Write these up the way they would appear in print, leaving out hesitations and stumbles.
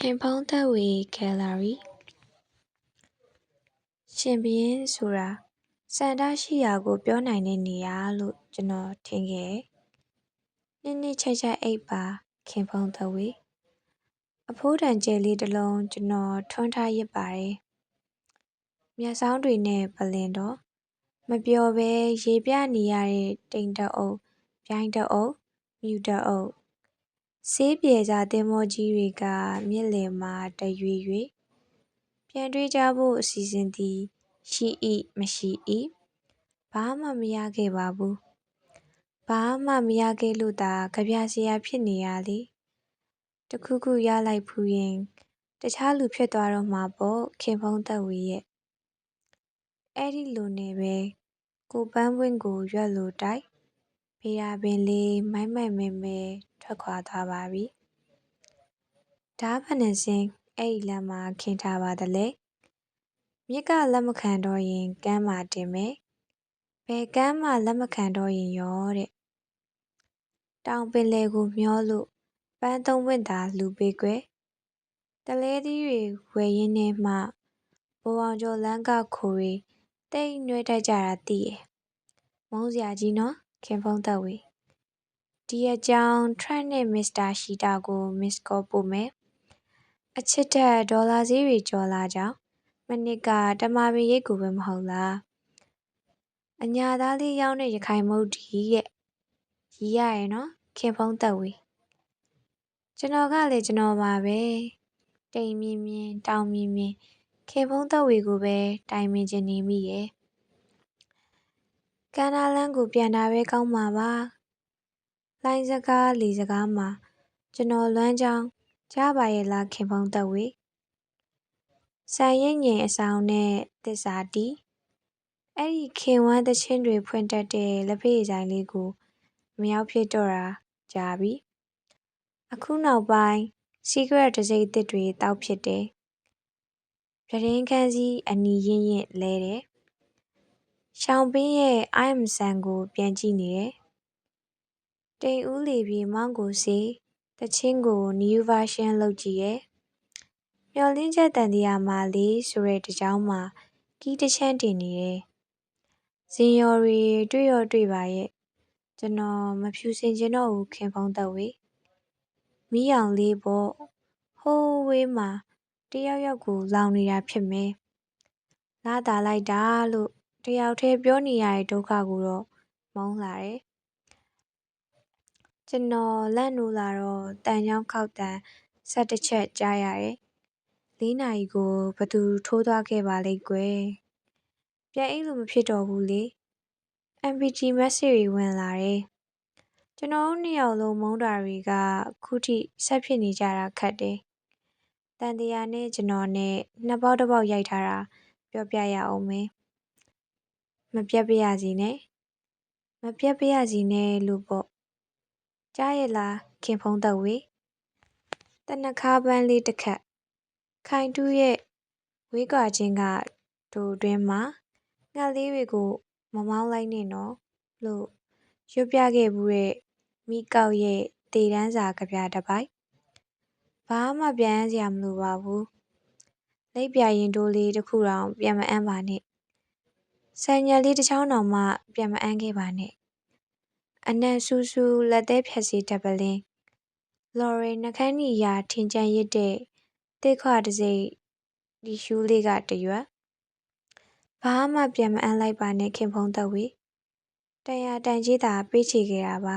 ခင်ဖုံးသက်ဝေဂယ်လာရီရှင်ဘုရင်ဆိုတာဆန္ဒရှိရာကိုပြောနိုင်တဲ့နေရာလို့ကျွန်တော်ထင်ခဲ့တယ်။နှစ်ချိုက်ချိုက်အိပ်ပါခင်ဖုံးသက်ဝေအဖိုးတန်ကျဲလေးတစ်လုံးကျွန်တော်ထွန်းထားရစ်ပါတယ်။မျက်စောင်းတွေနဲ့ပလင်တော့မပျော်ပဲရေပြနေရတဲ့တိမ်တအုပ်ပြိုင်းတအုပ်မြူတအုပ်ဆေးပြေကြသင်္ဘောကြီးတွေကမြစ်လယ်မှာတရွေရွေပြန်တွေးကြဖို့အစီအစဉ်သည်ရှိ၏မရှိ၏ဘာမှမရခဲ့ပါဘူးဘာမှမရခဲ့လို့သာကြပြစရာဖြစ်နေရလေတခုခုရလိုက်ဖူးရင်တခြားလူဖြစ်သွားတော့မှာပေါ့ခင်ဖုံးသက်ဝေရဲ့အဲ့ဒီလိုနဲ့ပဲကိုပန်းပွင့်ကိုရွက်လိုတိုက်ဗေရာပင်လေးမိုက်မိုက်မဲမဲထွက်ခွာသွားပါပြီဓားဖနစင်းအဲ့ဒီလမ်းမှာခင်းထားပါသလဲမြစ်ကလက်မခံတော့ရင်ကမ်းမှာတင်မယ်ဘယ်ကမ်းမှလက်မခံတော့ရင်ရောတဲ့တောင်ပင်လယ်ကိုမျောလို့ပန်းသုံးပွင့်သာလူပေးကွယ်တလဲသီးတွေဝယ်ရင်းနဲ့မှဘိုးအောင်ကျော်လမ်းကခိုတွေတိတ်နှွဲတတ်ကြတာသိရဲ့မုန်းစရာကြီးနော်ခင်ဖုံးသက်ဝေဒီအကြောင်းထရန့်နဲ့မစ္စတာရှီတာကိုမစ္စကောပို့မယ်အချစ်တက်ဒေါ်လာဈေးတွေကျော်လာကြောင်းမနစ်ကတမာပင်ရိတ်ကိုပဲမဟုတ်လားအညာသားလေးရောင်းတဲ့ရခိုင်မုတ်ဒီရဲ့ရီးရရဲ့နော်ခင်ဖုံးသက်ဝေကျွန်တော်ကလည်းကျွန်တော်ပါပဲတိမ်မြင့်မြင့်တောင်မြင့်မြင့်ခင်ဖုံးသက်ဝေကိုပဲတိုင်ပင်ချင်နေမိရဲ့ကန္နာလန်းကိုပြန်တာပဲကောင်းမှာပါလိုင်းစကားလေစကားမှာကျွန်တော်လွမ်းကြောင်းကြားပါရဲ့လားခင်ဖုံးသက်ဝေဆန်ရိတ်ငိမ်အဆောင်နဲ့သစ္စာတီအဲ့ဒီခင်ဝမ်းသချင်းတွေဖွင့်တတ်တဲ့လက်ဖေးဆိုင်လေးကိုမရောက်ဖြစ်တော့တာကြာပြီအခုနောက်ပိုင်းစီကရက်တစိမ့်သစ်တွေတောက်ဖြစ်တယ်ပြတင်းခန်းစည်းအနီရင့်ရင့်လဲတယ်ရှောင်းပင်းရဲ့ I am Sun ကိုပြန်ကြည့်နေတယ်တိမ်ဦးလေပြေမောင်းကိုစေတချင်းကို new version လုပ်ကြည့်ရဲ့မျော်လင်းချက်တန်တရားမှာလေးဆိုတဲ့တကြောင်မှာကီးတစ်ချမ်းတင်နေတယ်ဇင်ယော်တွေတွေ့ရောတွေ့ပါရဲ့ကျွန်တော်မဖြူစင်ချင်တော့ဘူးခင်ဖုံးသက်ဝေမီးအောင်လေးပေါ့ဟိုးဝေးမှာတယောက်ယောက်ကိုလောင်နေတာဖြစ်မယ်လာတာလိုက်တာလို့တယောက်တည်းပြောနေရတဲ့ဒုက္ခကိုတော့မုန်းလာတယ်ကျွန်တော်လက်နိုးလာတော့တန်ချောင်းခောက်တန်11ချက်ကြားရတယ်4နာရီကိုဘသူထိုးသွားခဲ့ပါလိမ့်ကွယ်ပြန်အိတ်လို့မဖြစ်တော့ဘူးလေ MPG message တွေဝင်လာတယ်ကျွန်တော်တို့နှစ်ယောက်လုံးမုန်းတာတွေကခုထိဆက်ဖြစ်နေကြတာခက်တယ်တန်တရားနဲ့ကျွန်တော်နဲ့နှစ်ပေါက်တစ်ပေါက်ရိုက်ထားတာပြောပြရအောင်မယ်မပြတ်ပြရစီနဲ့မပြတ်ပြရစီနဲ့လို့ပေါ့ကြားရလားခင်ဖုံးသက်ဝေတနခါပန်းလေးတစ်ခတ်ခိုင်တူးရဲ့ဝေးကွာချင်းကဒိုတွင်းမှာငှက်လေးတွေကိုမမောင်းလိုက်နဲ့နော်လို့ရွတ်ပြခဲ့ဘူးတဲ့မိကောက်ရဲ့တေတန်းစာကြပြတစ်ပိုက်ဘာမှပြန်စရာမလိုပါဘူးလိပ်ပြရင်တိုးလေးတစ်ခုတောင်ပြန်မအမ်းပါနဲ့ဆန်ညက်လေးတစ်ချောင်းတောင်မှပြန်မအမ်းခဲ့ပါနဲ့အနံ့ဆူဆူလက်သေးဖြတ်စီတပလင်းလော်ရီနှခမ်းနီရာထင်ကြံရစ်တဲ့တစ်ခွတစ်စိတ်ဒီရှူးလေးကတရွက်ဘာမှပြန်မအမ်းလိုက်ပါနဲ့ခင်ဖုံးသက်ဝေတန်ရာတန်ကြီးသာပေးချေခဲ့တာပါ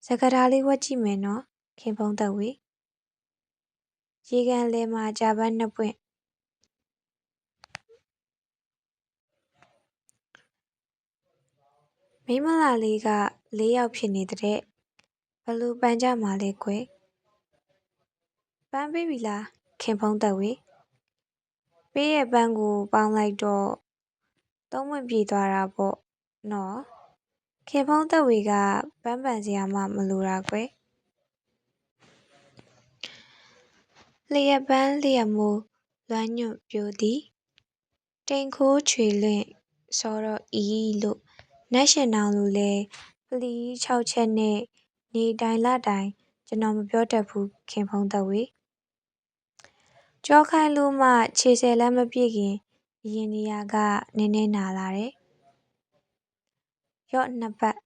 စကားသားလေးဝတ်ကြည့်မယ်နော်ခင်ဖုံးသက်ဝေရေကန်လဲမှာကြာပန်းနှစ်ပွင့်မိမလာလေးက4ယောက်ဖြစ်နေတဲ့ဘလို့ပန်းကြမှာလဲကွယ်ပန်းပေးပြီလားခင်ဖုံးသက်ဝေပေးရဲ့ပန်းကိုပေါင်းလိုက်တော့သုံးပွင့်ပြေသွားတာပေါ့နော်ခင်ဖုံးသက်ဝေကပန်းပန်စရာမှမလိုတာကွယ်လျက်ပန်းလျက်မိုးလွမ်းညွန့်ပြိုသည်တိမ်ခိုးချွေလွင့်စောတော့ဤလို့နတ်ရှင်နောင်လူလဲပလီ6ချက်နဲ့နေတိုင်းလတိုင်းကျွန်တော်မပြောတတ်ဘူးခင်ဖုံးသက်ဝေ ကြောခိုင်းလို့မှခြေဆယ်လည်းမပြည့်ခင်အရင်နေရာကနည်းနည်းနာလာတယ်။ရော့နှစ်ပတ်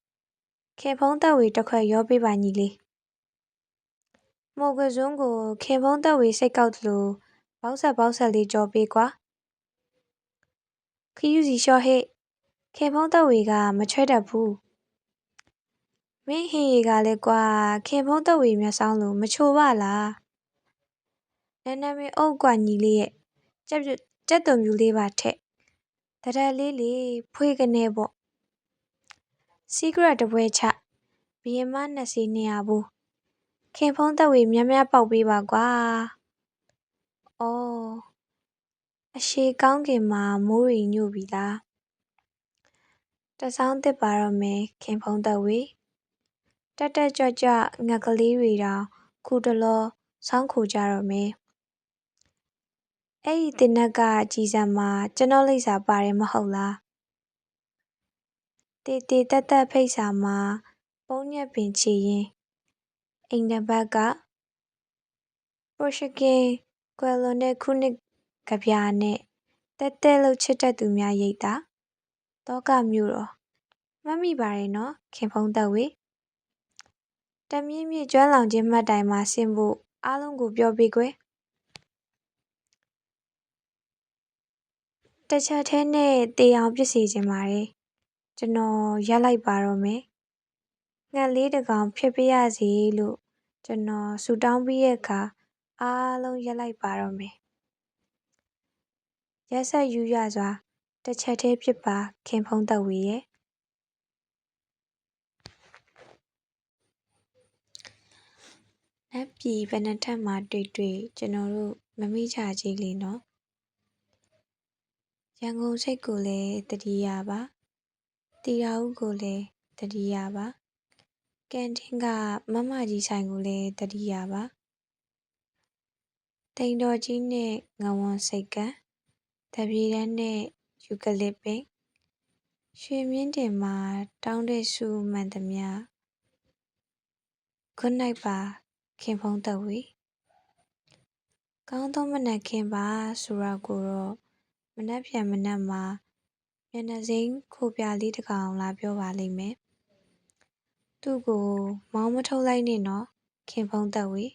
ခင်ဖုံးသက်ဝေတစ်ခွက်ရောပေးပါညီလေး။မိုကစွန်းကိုခင်ဖုံးသက်ဝေစိတ်ကောက်သလိုဘောက်ဆက်လေးကြောပေးကွာ။ခယူစီလျှော့ဟဲ့ခင်ဖုံးသက်ဝေကမချွဲတတ်ဘူး။မင်းဟင်ရီကလည်းကွာခင်ဖုံးသက်ဝေမျက်စောင်းလို့မချိုပါလား။နာမည်အုပ်ကွာညီလေးရဲ့ကြက်သွန်ပြူလေးပါထက်တရက်လေးလေဖွေးကနေပေါ့စီးကရက်တပွဲချဘီရင်မ2စီ200ဘူးခင်ဖုံးသက်ဝေများများပေါက်ပေးပါကွာအော်အရှိကောင်းကင်မှာမိုးရီညို့ပြီလားတဆောင်းတစ်ပါတော့မယ်ခင်ဖုံးသက်ဝေတက်ကြွငှက်ကလေးတွေတောင်ခုတလောဆောင်းခိုကြတော့မယ်အဲ့ဒီတင်နက်ကကြည်စံမှာကျွန်တော်လိပ်စာပါတယ်မဟုတ်လားတေတက်ဖိတ်စာမှာပုံညက်ပင်ချီရင်အိမ်နံပါတ်ကပရိုရှကင်ကွယ်လွန်တဲ့ခုနှစ်ကဗျာနဲ့တဲလို့ချစ်တတ်သူများရိတ်တာတောကမြို့တော်မှတ်မိပါတယ်နော်ခင်ဖုံးသက်ဝေတမြင့်မြင့်ကျွမ်းလောင်ခြင်းမှတ်တိုင်မှာဆင်းဖို့အားလုံးကိုပြောပေးကွယ်တစ်ချက်ထဲနဲ့တေအောင်ပြစ်စီခြင်းပါတယ်ကျွန်တော်ရက်လိုက်ပါတော့မယ်ငှက်လေးတစ်ကောင်ဖြစ်ပြရစီလို့ကျွန်တော်ဆူတောင်းပြီးရဲ့အခါအားလုံးရက်လိုက်ပါတော့မယ်ရက်ဆက်ယူရစွာတစ်ချက်ထဲဖြစ်ပါခင်ဖုံးသက်ဝေရဲ့နတ်ပြည်ဘယ်နှထက်မှတွေ့ကျွန်တော်တို့မမိကြကြီးလေနော်ရန်ကုန်စိတ်ကိုလည်းတတိယပါတီရာဦးကိုလည်းတတိယပါကန်တင်းကမမကြီးဆိုင်ကိုလည်းတတိယပါတိန်တော်ကြီးနဲ့ငဝွန်စိတ်ကံတပြေတန်းနဲ့ယူကလစ်ပင်ရွှေမြင့်တင်မှာတောင်းတဲ့စုမှန်သမျှGood night ပါခင်ဖုံးသက်ဝေကောင်းသောမနက်ခင်းပါဆိုတာကိုတော့မနက်ဖြန်မနက်မှာမျက်နှာစိမ်းခိုပြလေးတစ်ကောင်လာပြောပါလိမ့်မယ်သူ့ကိုမောင်းမထုတ်လိုက်နဲ့နော်ခင်ဖုံးသက်ဝေ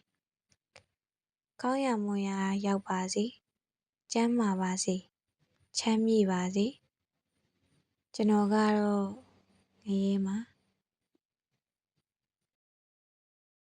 ကောင်းရမွန်ရာရောက်ပါစေကျန်းမာပါစေချမ်းမြေ့ပါစေကျွန်တော်ကတော့ငရဲမှာ